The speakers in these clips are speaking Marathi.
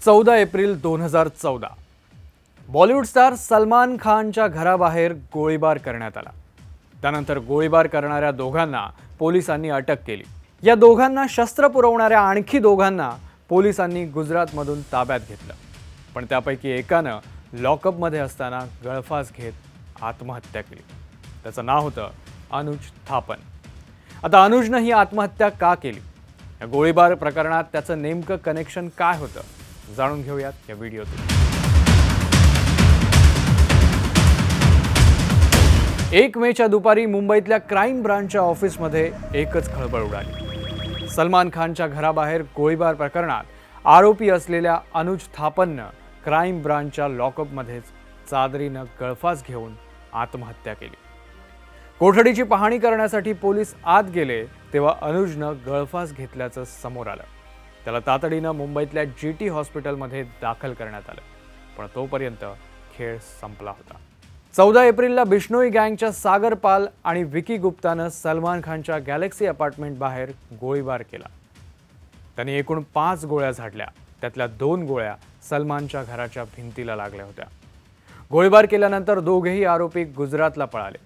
14 एप्रिल 2014 बॉलिवूड स्टार सलमान खानच्या घराबाहेर गोळीबार करण्यात आला। त्यानंतर गोळीबार करणाऱ्या दोघांना पोलिसांनी अटक केली। या दोघांना शस्त्र पुरवणाऱ्या आणखी दोघांना पोलिसांनी गुजरातमधून ताब्यात घेतलं, पण त्यापैकी एकानं लॉकअपमध्ये असताना गळफास घेत आत्महत्या केली। त्याचं नाव होतं अनुज थापन। आता अनुजनं ही आत्महत्या का केली? या गोळीबार प्रकरणात त्याचं नेमकं कनेक्शन काय होतं, जाणून घेऊयात या व्हिडिओतून। 1 मेच्या दुपारी मुंबईतल्या क्राईम ब्रांचच्या ऑफिसमध्ये एकच खळबळ उडाली। सलमान खानच्या घराबाहेर गोळीबार प्रकरणात आरोपी असलेल्या अनुज थापननं क्राईम ब्रांचच्या लॉकअपमध्येच चादरीनं गळफास घेऊन आत्महत्या केली। कोठडीची पाहणी करण्यासाठी पोलीस आत गेले तेव्हा अनुजनं गळफास घेतल्याचं समोर आलं। त्याला तातडीनं मुंबईतल्या GT हॉस्पिटलमध्ये दाखल करण्यात आलं, पण तोपर्यंत खेळ संपला होता। 14 एप्रिलला बिश्नोई गँगच्या सागर पाल आणि विकी गुप्तानं सलमान खानच्या गॅलेक्सी अपार्टमेंट बाहेर गोळीबार केला। त्यांनी एकूण 5 गोळ्या झाडल्या, त्यातल्या 2 गोळ्या सलमानच्या घराच्या भिंतीला लागल्या होत्या। गोळीबार केल्यानंतर दोघेही आरोपी गुजरातला पळाले,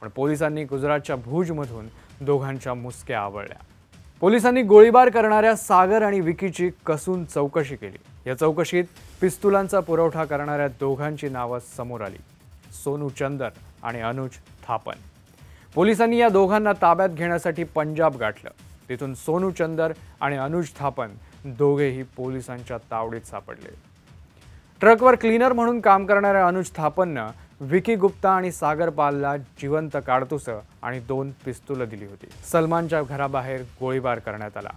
पण पोलिसांनी गुजरातच्या भुजमधून दोघांच्या मुसक्या आवळल्या। पोलिसांनी गोळीबार करणाऱ्या सागर आणि विकीची कसून चौकशी केली। या चौकशीत पिस्तुलांचा पुरवठा करणाऱ्या दोघांची नावं समोर आली, सोनू चंदर आणि अनुज थापन। पोलिसांनी या दोघांना ताब्यात घेण्यासाठी पंजाब गाठलं। तिथून सोनू चंदर आणि अनुज थापन दोघेही पोलिसांच्या तावडीत सापडले। ट्रकवर क्लीनर म्हणून काम करणाऱ्या अनुज थापननं विकी गुप्ता आणि सागर पालला जिवंत काडतुसं आणि 2 पिस्तुलं दिली होती। सलमानच्या घराबाहेर गोळीबार करण्यात आला।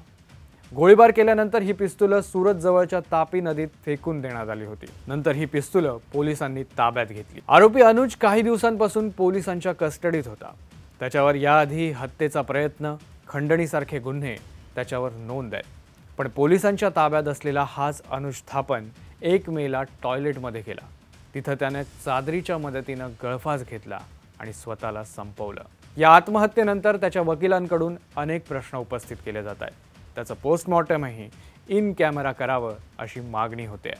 गोळीबार केल्यानंतर ही पिस्तुलं सुरत जवळच्या तापी नदीत फेकून देण्यात आली होती। नंतर ही पिस्तुलं पोलिसांनी ताब्यात घेतली। आरोपी अनुज काही दिवसांपासून पोलिसांच्या कस्टडीत होता। त्याच्यावर याआधी हत्येचा प्रयत्न, खंडणीसारखे गुन्हे त्याच्यावर नोंद आहेत। पण पोलिसांच्या ताब्यात असलेला हाच अनुज थापन 1 मेला टॉयलेटमध्ये गेला। तिथं त्याने चादरीच्या मदतीनं गळफास घेतला आणि स्वतःला संपवलं। या आत्महत्येनंतर त्याच्या वकिलांकडून अनेक प्रश्न उपस्थित केले जात आहेत। त्याचं पोस्टमॉर्टमही इन कॅमेरा करावं अशी मागणी होते।